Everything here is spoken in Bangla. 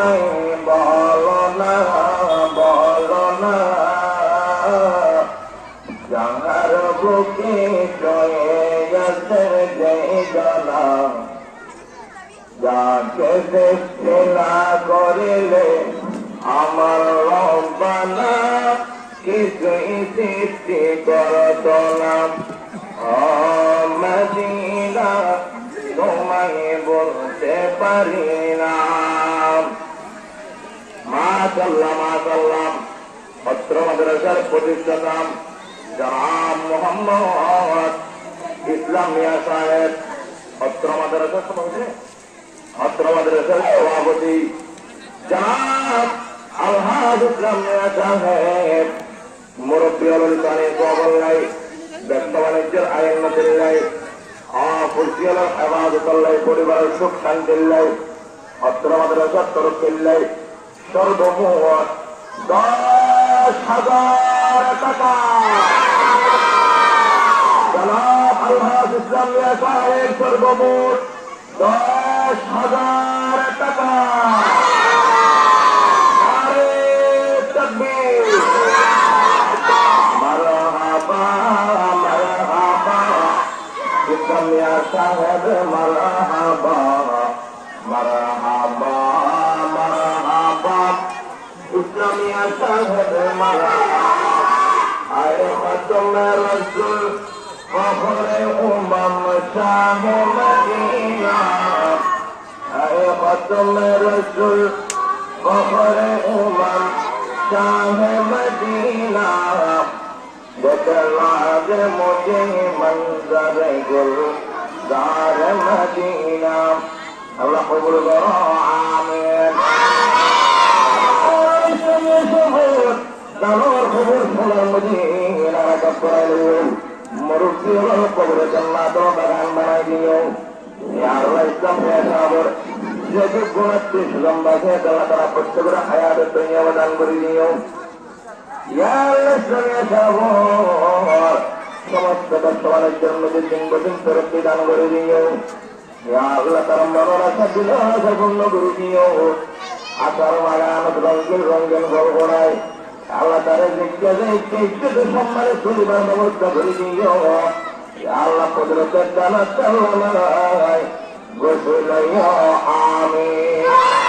তোমায় বলো না যাহার বুকে চয়ে গেছে যেই জানা যাকে সৃষ্টি না করিলে আমার রব্বানা কিছুই সৃষ্টি করত না। মদিনা তোমায় বলতে পারি না। মাশাআল্লাহ মাশাআল্লাহ। অত্র মাদ্রাসার প্রতিষ্ঠাতা জনাব মোহাম্মদ ইসলাম মিয়া সাহেব, অত্র মাদ্রাসার সভাপতি জনাব আলহাজ ইসলাম মিয়া সাহেব, মুরব্বী অলকানে কবল্লাই ব্যবসা বাণিজ্যের আইন মতিল্লাই কুরসিয়াল হেফাজতুল্লাহ পরিবারের সুখ শান্তিল্লাই অত্র মাদ্রাসার তরফিল্লাই সর্বমোট 10,000 টাকা জনাব আলহাজ ইসলাম মিয়া সাহেব সর্বমোট 10,000 টাকা। নারে তাকবীর, মারহাবা মারহাবা ইসলাম মিয়া সাহেব, মারহাবা মারহাবা মারহাবা ইসলাম মিয়া সাহেব, মারহাবা। আয়ে খতমে রসুল ফখরে উম্মাম শাহ মদিনা, আয়ে খতমে রসুল ফখরে উম্মাম শাহ মদিনা, দেখলা যে মুঝে मंजर गुलजार मदीना। अल्लाह कबूल करो आमीन। दानोर कबूल फुल मदीना का पहलू मुर्गी और कब्र जन्नतों बगान बनाई दियो या अल्लाह इस्लाम के साबर जो गुणत्तीस लंबा से अल्लाह ताला पुष्कर हयात दुनिया वदान कर दियो या अल्लाह इस्लाम के साबर समस्त बच्चों जन्म के दिन बदिन तरक्की दान कर दियो या अल्लाह ताला मरोड़ा सबिला सगुन कर दियो आकार वागान रंगीन रंगीन घर बनाए আল্লাহ তারে জিজ্ঞাসা ইজ্জত সম্মানে চলিবার ব্যবস্থা করে দিও আল্লাহ কুদরতের দানা চাল্লা গোসল আমিন।